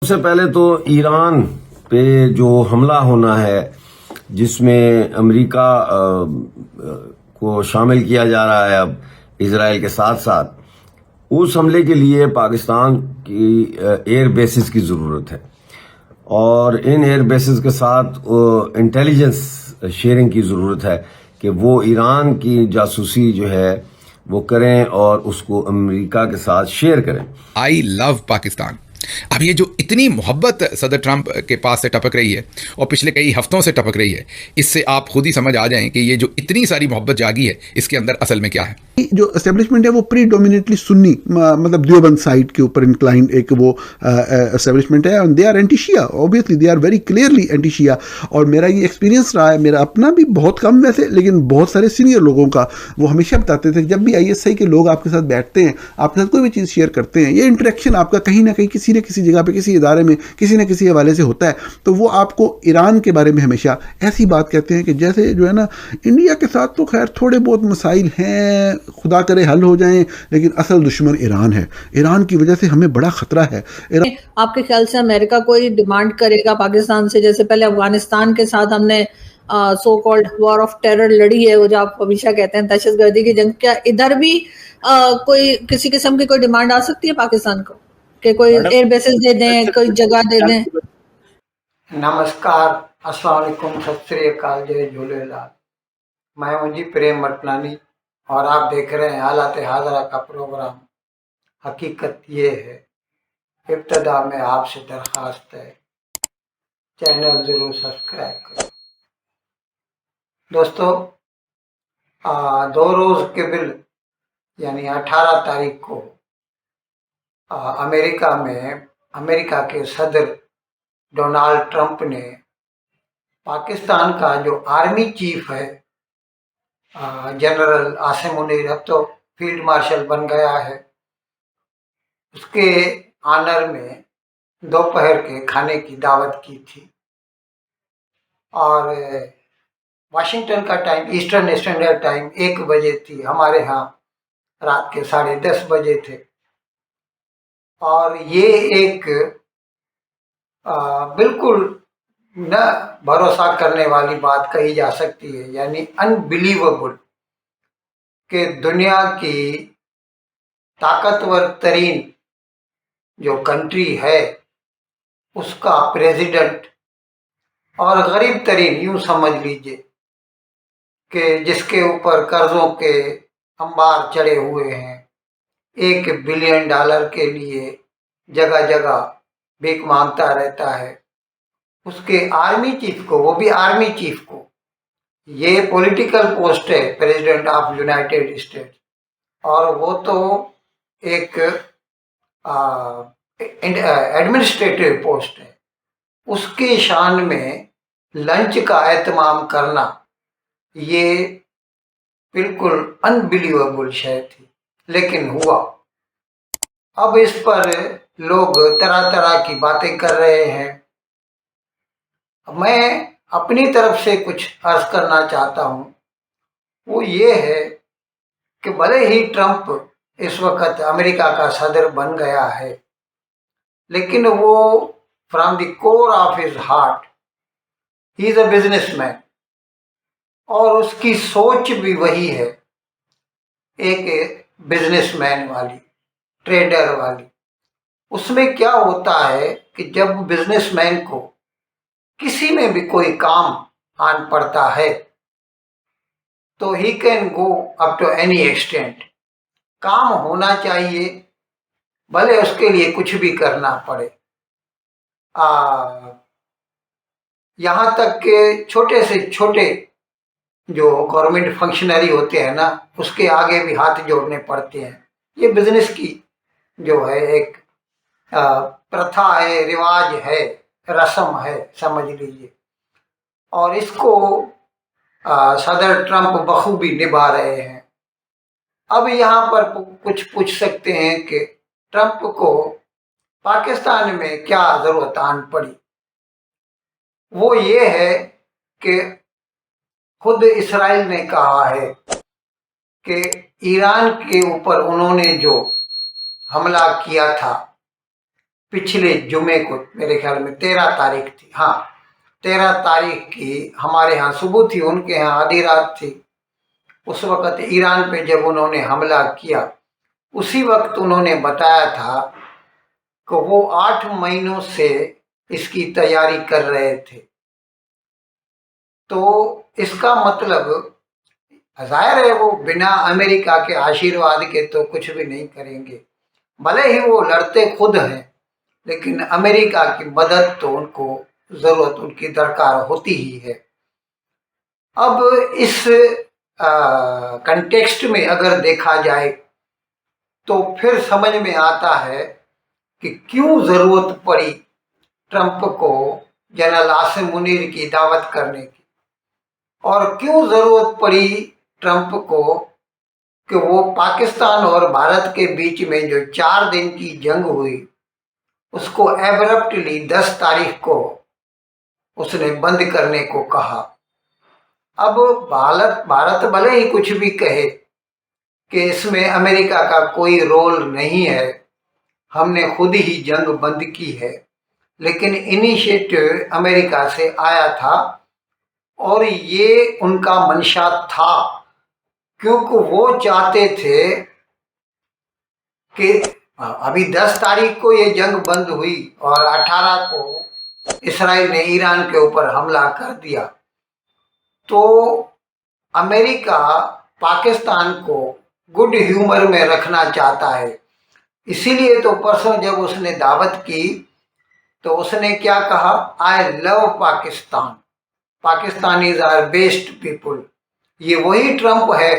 सबसे पहले तो ईरान पे जो हमला होना है, जिसमें अमेरिका को शामिल किया जा रहा है अब इजराइल के साथ साथ, उस हमले के लिए पाकिस्तान की एयर बेसिस की ज़रूरत है और इन एयर बेसिस के साथ इंटेलिजेंस शेयरिंग की ज़रूरत है कि वो ईरान की जासूसी जो है वो करें और उसको अमेरिका के साथ शेयर करें। आई लव पाकिस्तान। अब ये जो इतनी मोहब्बत सदर ट्रंप के पास से टपक रही है और पिछले कई हफ्तों से टपक रही है, इससे आप खुद ही समझ आ जाएं कि ये जो इतनी सारी मोहब्बत जागी है, इसके अंदर असल में क्या है। जो एस्टेब्लिशमेंट है वो प्रीडोमिनेटली सुन्नी, मतलब देवबंद साइड के ऊपर इंक्लाइंड एक वो एस्टेब्लिशमेंट है। They are anti Shia, obviously they are very clearly anti Shia. और मेरा ये एक्सपीरियंस रहा है, मेरा अपना भी बहुत कम वैसे, लेकिन बहुत सारे सीनियर लोगों का, वो हमेशा बताते थे जब भी ISI के लोग आपके साथ बैठते हैं, आपके साथ कोई भी चीज़ शेयर करते हैं, ये इंटरेक्शन आपका कहीं ना कहीं किसी न किसी जगह पर, किसी इदारे में, किसी न किसी हवाले से होता है, तो वो आपको ईरान के बारे में हमेशा ऐसी बात कहते हैं कि जैसे जो है ना, इंडिया के साथ तो खैर थोड़े बहुत मसाइल हैं, खुदा करे हल हो जाएं, लेकिन असल दुश्मन ईरान है। ईरान की वजह से हमें बड़ा खतरा है। आपके ख्याल से अमेरिका कोई डिमांड करेगा पाकिस्तान से, जैसे पहले अफगानिस्तान के साथ हमने so called war of terror लड़ी है, वो जो आप हमेशा कहते हैं दहशतगर्दी की जंग, क्या इधर भी कोई किसी किस्म की कोई डिमांड आ सकती है पाकिस्तान को कि कोई एयर बेसिस दे दें, कोई जगह दे दें? नमस्कार, अस्सलाम वालेकुम, सत श्री अकाल, जय झूलेलाल। मैं हूं जी प्रेम मटलानी और आप देख रहे हैं हालात हाजरा का प्रोग्राम। हकीकत ये है, इब्तदा में आपसे दरख्वास्त है, चैनल जरूर सब्सक्राइब करें। दोस्तों, 2 रोज कबल यानी 18 तारीख को अमेरिका में अमेरिका के सदर डोनाल्ड ट्रंप ने पाकिस्तान का जो आर्मी चीफ है जनरल आसिम मुनीर, अब तो फील्ड मार्शल बन गया है, उसके ऑनर में दोपहर के खाने की दावत की थी। और वाशिंगटन का टाइम, ईस्टर्न स्टैंडर्ड टाइम 1 बजे थी, हमारे यहाँ रात के 10:30 बजे थे। और ये एक बिल्कुल न भरोसा करने वाली बात कही जा सकती है, यानी अनबिलीवेबल, कि दुनिया की ताकतवर तरीन जो कंट्री है उसका प्रेसिडेंट, और गरीब तरीन यूं समझ लीजिए कि जिसके ऊपर कर्जों के अंबार चढ़े हुए हैं, $1 बिलियन के लिए जगह जगह भीख मांगता रहता है, उसके आर्मी चीफ को, वो भी आर्मी चीफ को, ये पॉलिटिकल पोस्ट है, प्रेसिडेंट ऑफ यूनाइटेड स्टेट्स, और वो तो एक एडमिनिस्ट्रेटिव पोस्ट है, उसके शान में लंच का एहतमाम करना ये बिल्कुल अनबिलीवेबल शय थी, लेकिन हुआ। अब इस पर लोग तरह तरह की बातें कर रहे हैं। मैं अपनी तरफ से कुछ अर्ज करना चाहता हूं, वो ये है कि भले ही ट्रंप इस वक्त अमेरिका का सदर बन गया है, लेकिन वो from the core of his heart he is a businessman, और उसकी सोच भी वही है, एक बिजनेसमैन वाली, ट्रेडर वाली। उसमें क्या होता है कि जब बिजनेसमैन को किसी में भी कोई काम आन पड़ता है तो he can go up to any extent. काम होना चाहिए, भले उसके लिए कुछ भी करना पड़े। यहाँ तक के छोटे से छोटे जो गवर्नमेंट फंक्शनरी होते हैं ना, उसके आगे भी हाथ जोड़ने पड़ते हैं। ये बिजनेस की जो है एक प्रथा है, रिवाज है, रस्म है, समझ लीजिए। और इसको सदर ट्रंप बखूबी निभा रहे हैं। अब यहाँ पर कुछ पूछ सकते हैं कि ट्रंप को पाकिस्तान में क्या जरूरत आन पड़ी। वो ये है कि खुद इस्राइल ने कहा है कि ईरान के ऊपर उन्होंने जो हमला किया था पिछले जुमे को, मेरे ख्याल में 13 तारीख थी, हाँ 13 तारीख की हमारे यहाँ सुबह थी, उनके यहाँ आधी रात थी। उस वक़्त ईरान पे जब उन्होंने हमला किया, उसी वक्त उन्होंने बताया था कि वो 8 महीनों से इसकी तैयारी कर रहे थे। तो इसका मतलब जाहिर है वो बिना अमेरिका के आशीर्वाद के तो कुछ भी नहीं करेंगे। भले ही वो लड़ते खुद हैं, लेकिन अमेरिका की मदद तो उनको ज़रूरत, उनकी दरकार होती ही है। अब इस कंटेक्स्ट में अगर देखा जाए तो फिर समझ में आता है कि क्यों ज़रूरत पड़ी ट्रंप को जनरल आसिम मुनीर की दावत करने की, और क्यों ज़रूरत पड़ी ट्रंप को कि वो पाकिस्तान और भारत के बीच में जो 4 दिन की जंग हुई उसको एब्रप्टली 10 तारीख को उसने बंद करने को कहा। अब भारत भले ही कुछ भी कहे कि इसमें अमेरिका का कोई रोल नहीं है, हमने खुद ही जंग बंद की है, लेकिन इनिशिएटिव अमेरिका से आया था और ये उनका मंशा था, क्योंकि वो चाहते थे कि अभी 10 तारीख को ये जंग बंद हुई और 18 को इसराइल ने ईरान के ऊपर हमला कर दिया। तो अमेरिका पाकिस्तान को गुड ह्यूमर में रखना चाहता है, इसीलिए तो परसों जब उसने दावत की तो उसने क्या कहा, I love Pakistan, Pakistanis are best people. ये वही ट्रंप है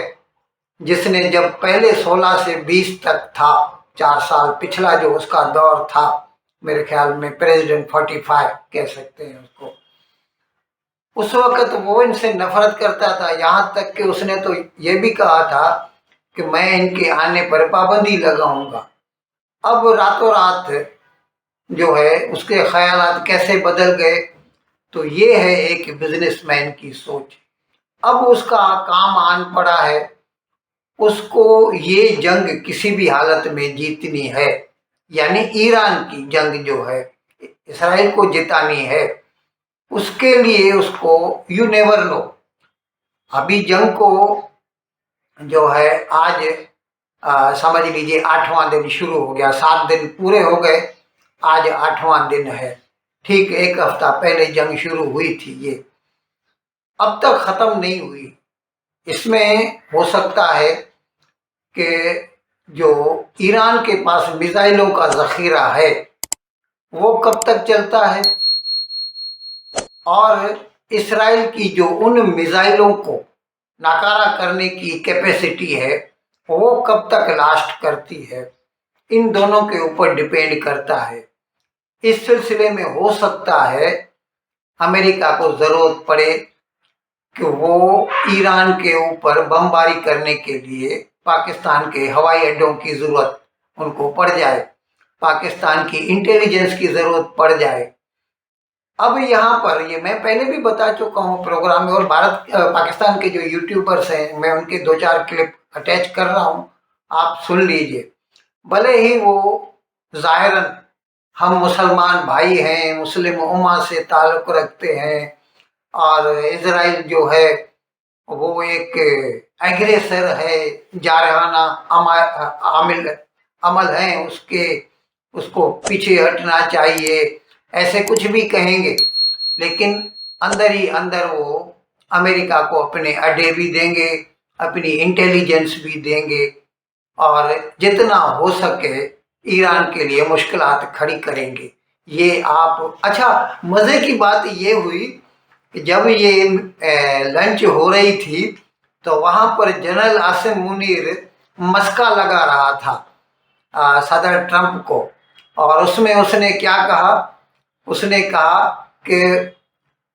जिसने जब पहले 16 से 20 तक था, 4 साल पिछला जो उसका दौर था, मेरे ख्याल में प्रेसिडेंट 45 कह सकते हैं उसको, उस वक्त वो इनसे नफरत करता था। यहाँ तक कि उसने तो ये भी कहा था कि मैं इनके आने पर पाबंदी लगाऊंगा। अब रातों रात जो है उसके ख्यालात कैसे बदल गए, तो ये है एक बिजनेसमैन की सोच। अब उसका काम आन पड़ा है, उसको ये जंग किसी भी हालत में जीतनी है, यानी ईरान की जंग जो है इसराइल को जितानी है। उसके लिए उसको यू नेवर नो, अभी जंग को जो है आज समझ लीजिए 8वां दिन शुरू हो गया, 7 दिन पूरे हो गए, आज 8वां दिन है। ठीक 1 हफ्ता पहले जंग शुरू हुई थी, ये अब तक ख़त्म नहीं हुई। इसमें हो सकता है कि जो ईरान के पास मिसाइलों का ज़ख़ीरा है वो कब तक चलता है, और इसराइल की जो उन मिसाइलों को नाकारा करने की कैपेसिटी है वो कब तक लास्ट करती है, इन दोनों के ऊपर डिपेंड करता है। इस सिलसिले में हो सकता है अमेरिका को ज़रूरत पड़े कि वो ईरान के ऊपर बमबारी करने के लिए पाकिस्तान के हवाई अड्डों की ज़रूरत उनको पड़ जाए, पाकिस्तान की इंटेलिजेंस की ज़रूरत पड़ जाए। अब यहाँ पर ये मैं पहले भी बता चुका हूँ प्रोग्राम में, और भारत पाकिस्तान के जो यूट्यूबर्स हैं मैं उनके 2-4 क्लिप अटैच कर रहा हूँ, आप सुन लीजिए। भले ही वो ज़ाहिरन हम मुसलमान भाई हैं, मुस्लिम उम्मा से ताल्लुक़ रखते हैं, और इजराइल जो है वो एक एग्रेसर है, जारहाना अमल है उसको पीछे हटना चाहिए, ऐसे कुछ भी कहेंगे, लेकिन अंदर ही अंदर वो अमेरिका को अपने अड्डे भी देंगे, अपनी इंटेलिजेंस भी देंगे, और जितना हो सके ईरान के लिए मुश्किलात खड़ी करेंगे। ये आप अच्छा, मज़े की बात ये हुई कि जब ये लंच हो रही थी तो वहाँ पर जनरल आसिम मुनीर मस्का लगा रहा था सदर ट्रंप को, और उसमें उसने क्या कहा, उसने कहा कि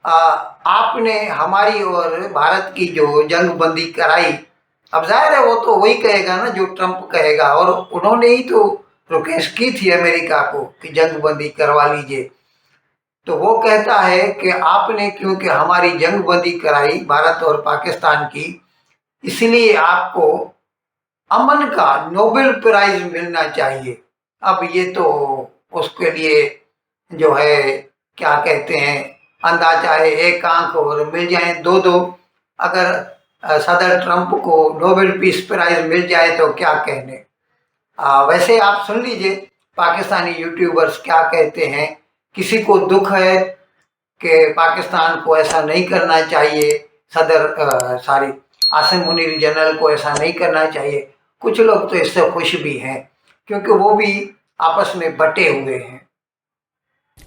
आपने हमारी और भारत की जो जंगबंदी कराई, अब जाहिर है वो तो वही कहेगा ना जो ट्रंप कहेगा, और उन्होंने ही तो रिक्वेस्ट की थी अमेरिका को कि जंगबंदी करवा लीजिए। तो वो कहता है कि आपने क्योंकि हमारी जंगबंदी कराई भारत और पाकिस्तान की, इसलिए आपको अमन का नोबेल प्राइज मिलना चाहिए। अब ये तो उसके लिए जो है क्या कहते हैं, अंधा चाहे एक आंख और मिल जाए दो दो। अगर सदर ट्रंप को नोबेल पीस प्राइज मिल जाए तो क्या कहने। वैसे आप सुन लीजिए पाकिस्तानी यूट्यूबर्स क्या कहते हैं। किसी को दुख है कि पाकिस्तान को ऐसा नहीं करना चाहिए, आसिम मुनीर जनरल को ऐसा नहीं करना चाहिए। कुछ लोग तो इससे खुश भी हैं क्योंकि वो भी आपस में बटे हुए हैं।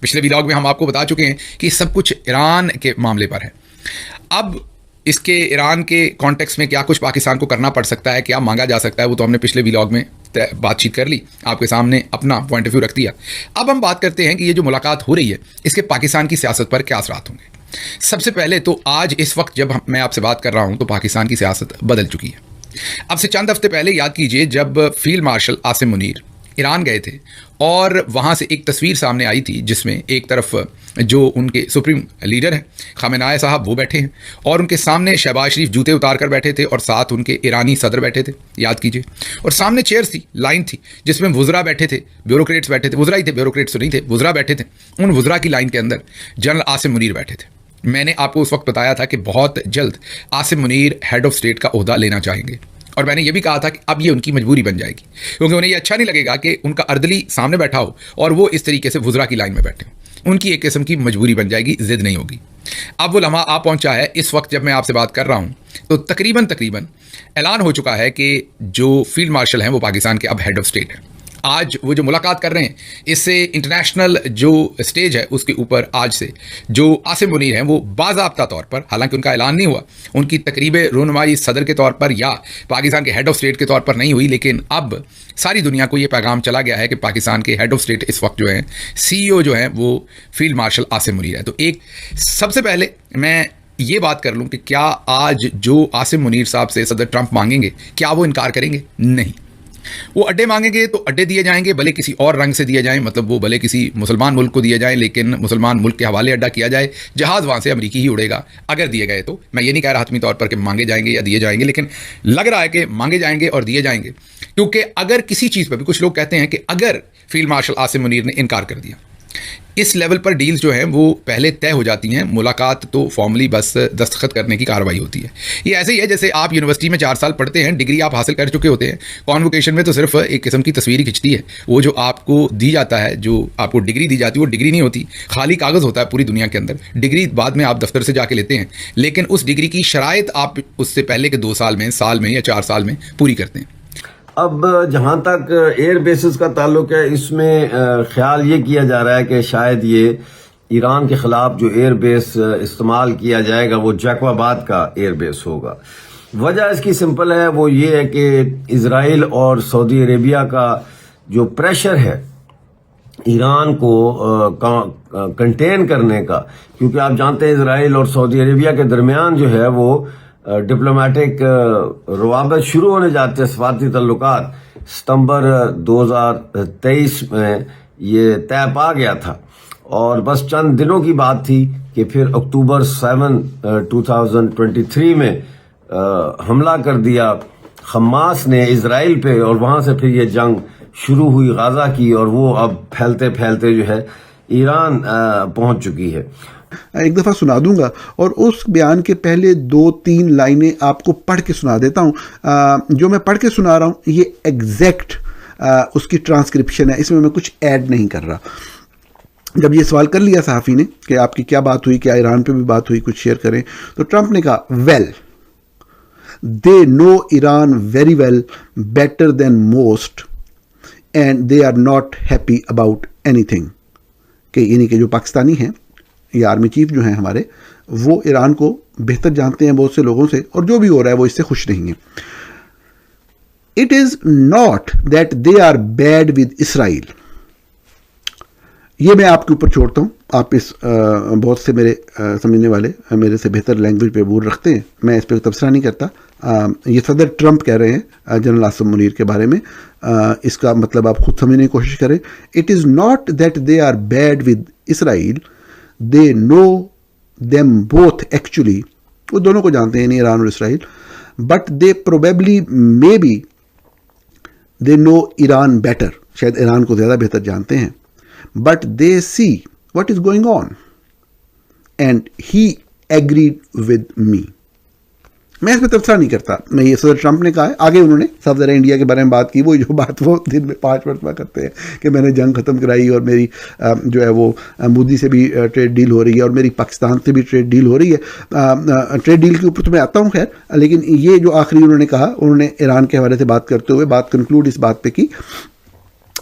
पिछले व्लॉग में हम आपको बता चुके हैं कि सब कुछ ईरान के मामले पर है। अब इसके ईरान के कॉन्टेक्स्ट में क्या कुछ पाकिस्तान को करना पड़ सकता है, क्या मांगा जा सकता है, वो तो हमने पिछले व्लॉग में बातचीत कर ली, आपके सामने अपना पॉइंट ऑफ व्यू रख दिया। अब हम बात करते हैं कि ये जो मुलाकात हो रही है इसके पाकिस्तान की सियासत पर क्या असरात होंगे। सबसे पहले तो आज इस वक्त जब मैं आपसे बात कर रहा हूं तो पाकिस्तान की सियासत बदल चुकी है। अब से चंद हफ्ते पहले याद कीजिए जब field marshal Asim Munir Iran गए थे और वहाँ से एक तस्वीर सामने आई थी जिसमें एक तरफ जो उनके सुप्रीम लीडर हैं खामेनाई साहब वो बैठे हैं और उनके सामने शहबाज शरीफ जूते उतार कर बैठे थे और साथ उनके ईरानी सदर बैठे थे, याद कीजिए। और सामने चेयर्स थी, लाइन थी जिसमें वुज़रा बैठे थे, ब्यूरोक्रेट्स बैठे थे, वुज़रा ही थे, ब्यूरोक्रेट्स तो नहीं थे, वुज़रा बैठे थे। उन वुज़रा की लाइन के अंदर जनरल आसिम मुनीर बैठे थे। मैंने आपको उस वक्त बताया था कि बहुत जल्द Asim Munir head of state का ओहदा लेना चाहेंगे और मैंने ये भी कहा था कि अब ये उनकी मजबूरी बन जाएगी क्योंकि उन्हें ये अच्छा नहीं लगेगा कि उनका अर्दली सामने बैठा हो और वो इस तरीके से वुज़रा की लाइन में बैठे हो। उनकी एक किस्म की मजबूरी बन जाएगी, जिद नहीं होगी। अब वो लम्हा आ पहुंचा है। इस वक्त जब मैं आपसे बात कर रहा हूं तो तकरीबन ऐलान हो चुका है कि जो फील्ड मार्शल हैं वो पाकिस्तान के अब हेड ऑफ स्टेट हैं। आज वो जो मुलाकात कर रहे हैं इससे इंटरनेशनल जो स्टेज है उसके ऊपर आज से जो आसिम मुनीर हैं वो बाज़ाब्ता तौर पर, हालांकि उनका ऐलान नहीं हुआ, उनकी तकरीब रूनुमाई सदर के तौर पर या पाकिस्तान के हेड ऑफ स्टेट के तौर पर नहीं हुई, लेकिन अब सारी दुनिया को ये पैगाम चला गया है कि पाकिस्तान के हेड ऑफ स्टेट इस वक्त जो हैं CEO जो हैं वो फील्ड मार्शल आसिम मुनीर है। तो एक सबसे पहले मैं ये बात कर लूँ कि क्या आज जो आसिम मुनीर साहब से सदर ट्रंप मांगेंगे क्या वो इनकार करेंगे? नहीं। वो अड्डे मांगेंगे तो अड्डे दिए जाएंगे, भले किसी और रंग से दिए जाएं, मतलब वो भले किसी मुसलमान मुल्क को दिए जाएं, लेकिन मुसलमान मुल्क के हवाले अड्डा किया जाए, जहाज़ वहाँ से अमरीकी ही उड़ेगा अगर दिए गए तो। मैं ये नहीं कह रहा हतमी तौर पर कि मांगे जाएंगे या दिए जाएंगे, लेकिन लग रहा है कि मांगे जाएंगे और दिए जाएंगे। क्योंकि अगर किसी चीज़ पर भी कुछ लोग कहते हैं कि अगर फील्ड मार्शल आसिम मुनीर ने इनकार कर दिया, इस लेवल पर डील्स जो हैं वो पहले तय हो जाती हैं, मुलाकात तो फॉर्मली बस दस्तखत करने की कार्रवाई होती है। ये ऐसे ही है जैसे आप यूनिवर्सिटी में 4 साल पढ़ते हैं, डिग्री आप हासिल कर चुके होते हैं, कॉन्वोकेशन में तो सिर्फ एक किस्म की तस्वीर ही खिंचती है। वो जो आपको दी जाता है, जो आपको डिग्री दी जाती है वो डिग्री नहीं होती, खाली कागज़ होता है पूरी दुनिया के अंदर। डिग्री बाद में आप दफ्तर से जाके लेते हैं, लेकिन उस डिग्री की शराइत आप उससे पहले के 2 साल में, साल में या 4 साल में पूरी करते हैं। अब जहां तक एयर बेसिस का ताल्लुक है, इसमें ख्याल ये किया जा रहा है कि शायद ये ईरान के खिलाफ जो एयर बेस इस्तेमाल किया जाएगा वो जैकबाबाद का एयर बेस होगा। वजह इसकी सिंपल है, वो ये है कि इजराइल और सऊदी अरेबिया का जो प्रेशर है ईरान को कंटेन करने का, क्योंकि आप जानते हैं इजराइल और सऊदी अरेबिया के दरमियान जो है वो डिप्लोमेटिक रवाबत शुरू होने जाते हैं, सफारती तल्लुकात। सितंबर 2023 में ये तय पा गया था और बस चंद दिनों की बात थी कि फिर अक्टूबर 7, 2023 में हमला कर दिया हमास ने इजराइल पे और वहां से फिर ये जंग शुरू हुई गाजा की, और वो अब फैलते फैलते जो है ईरान पहुंच चुकी है। एक दफ़ा सुना दूंगा और उस बयान के पहले 2-3 लाइनें आपको पढ़ के सुना देता हूं। जो मैं पढ़ के सुना रहा हूं ये एग्जैक्ट उसकी ट्रांसक्रिप्शन है, इसमें मैं कुछ ऐड नहीं कर रहा। जब ये सवाल कर लिया सहाफ़ी ने कि आपकी क्या बात हुई, क्या ईरान पे भी बात हुई, कुछ शेयर करें, तो ट्रंप ने कहा well they know Iran very well better than most and they are not happy about anything. कि यानी कि जो पाकिस्तानी हैं या आर्मी चीफ जो हैं हमारे, वो ईरान को बेहतर जानते हैं बहुत से लोगों से, और जो भी हो रहा है वो इससे खुश नहीं है। It is not that they are bad with Israel. ये मैं आपके ऊपर छोड़ता हूँ, आप इस बहुत से मेरे समझने वाले मेरे से बेहतर लैंग्वेज पे अबूर रखते हैं, मैं इस पर तबसरा नहीं करता। ये सदर ट्रंप कह रहे हैं जनरल आसिम मुनीर के बारे में, इसका मतलब आप खुद समझने की कोशिश करें। It is not that they are bad with Israel, they know them both actually, वो दोनों को जानते हैं, ईरान और Israel, but they probably may be they know Iran better, शायद ईरान को ज़्यादा बेहतर जानते हैं। but they see what is going on. And he agreed with me. मैं इसमें तबसरा नहीं करता, मैं ये सदर ट्रंप ने कहा है। आगे उन्होंने साफ ज़रा इंडिया के बारे में बात की, वो जो बात वो दिन में 5 मरतबा करते हैं कि मैंने जंग ख़त्म कराई और मेरी जो है वो मोदी से भी ट्रेड डील हो रही है और मेरी पाकिस्तान से भी ट्रेड डील हो रही है। ट्रेड डील के ऊपर तो मैं आता हूँ खैर, लेकिन ये जो आखिरी उन्होंने कहा, उन्होंने ईरान के हवाले से बात करते हुए बात कंक्लूड इस बात पे की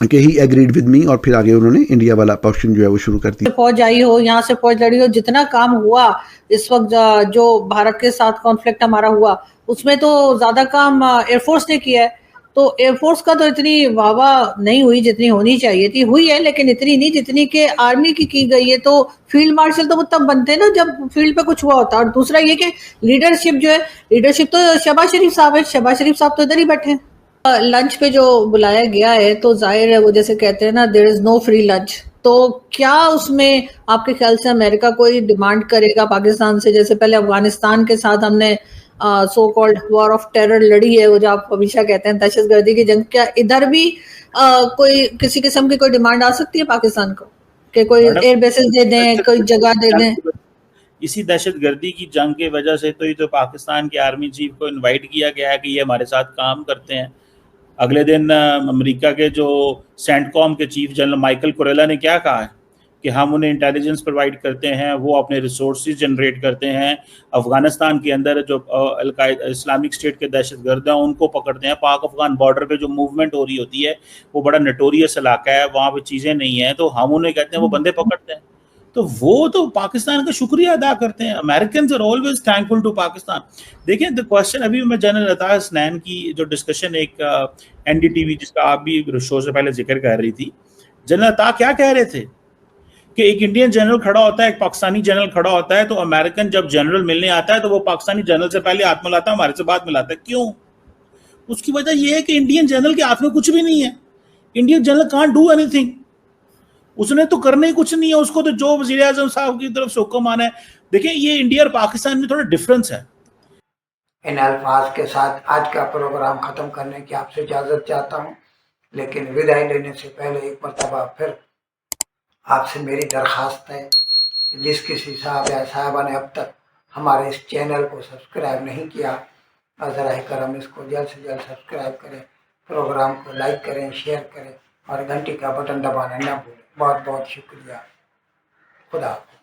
कि ही एग्रीड विद मी, और फिर आगे उन्होंने इंडिया वाला पोर्शन जो है वो शुरू कर दिया। फौज आई हो, यहाँ से फौज लड़ी हो, जितना काम हुआ इस वक्त जो भारत के साथ कॉन्फ्लिक्ट हमारा हुआ, उसमें तो ज्यादा काम एयरफोर्स ने किया है। तो एयरफोर्स का तो इतनी वाहवाह नहीं हुई जितनी होनी चाहिए थी, हुई है लेकिन इतनी नहीं जितनी कि आर्मी की गई है। तो फील्ड मार्शल तो वो तब बनते हैं ना जब फील्ड पे कुछ हुआ होता है। और दूसरा ये कि लीडरशिप जो है, लीडरशिप तो शहबाज शरीफ साहब है, शहबाज शरीफ साहब तो इधर ही बैठे हैं। लंच पे जो बुलाया गया है तो जाहिर है वो जैसे कहते हैं ना, there is no free lunch. तो क्या उसमें आपके ख्याल से अमेरिका कोई डिमांड करेगा पाकिस्तान से, जैसे पहले अफगानिस्तान के साथ हमने so called war of terror लड़ी है, वो जो आप हमेशा कहते हैं दहशतगर्दी की जंग, क्या इधर भी कोई किसी किस्म की कोई डिमांड आ सकती है पाकिस्तान को कि कोई एयर बेसेस दे दें, कोई जगह दे दें? इसी दहशतगर्दी की जंग की वजह से तो ये तो पाकिस्तान के आर्मी चीफ को इनवाइट किया गया है कि ये हमारे साथ काम करते हैं। अगले दिन अमेरिका के जो सेंटकॉम के चीफ जनरल माइकल कुरेला ने क्या कहा है कि हम उन्हें इंटेलिजेंस प्रोवाइड करते हैं, वो अपने रिसोर्सेज जनरेट करते हैं, अफगानिस्तान के अंदर जो अलकायदा इस्लामिक स्टेट के दहशतगर्द हैं उनको पकड़ते हैं। पाक अफगान बॉर्डर पे जो मूवमेंट हो रही होती है वो बड़ा नटोरियस इलाका है, वहाँ पे चीज़ें नहीं हैं, तो हम उन्हें कहते हैं वो बंदे पकड़ते हैं। तो वो तो पाकिस्तान का शुक्रिया अदा करते हैं। American are always thankful to Pakistan. देखें द क्वेश्चन, अभी मैं जनरल अता हसनैन की जो डिस्कशन एक एनडीटीवी जिसका आप भी शो से पहले जिक्र कर रही थी, जनरल अता क्या कह रहे थे कि एक इंडियन जनरल खड़ा होता है, एक पाकिस्तानी जनरल खड़ा होता है, तो अमेरिकन जब जनरल मिलने आता है तो वो पाकिस्तानी जनरल से पहले हाथ मिलाता है, हमारे से बात मिलाता है। क्यों? उसकी वजह यह है कि इंडियन जनरल के हाथ में कुछ भी नहीं है। Indian general can't do anything, उसने तो करने ही कुछ नहीं है, उसको तो जो वज़ीर आज़म साहब की तरफ से हुक्म आना है। देखिए ये इंडिया और पाकिस्तान में थोड़ा डिफरेंस है। इन अल्फाज के साथ आज का प्रोग्राम खत्म करने की आपसे इजाजत चाहता हूँ, लेकिन विदाई लेने से पहले एक मरतबा फिर आपसे मेरी दरख्वास्त है कि जिस किसी साहब या साहबा ने अब तक हमारे इस चैनल को सब्सक्राइब नहीं किया, ज़रा करम इसको जल्द से जल्द सब्सक्राइब करें, प्रोग्राम को लाइक करें, शेयर करें और घंटी का बटन दबाना ना भूलें। बहुत बहुत शुक्रिया। खुदा हाफ़िज़।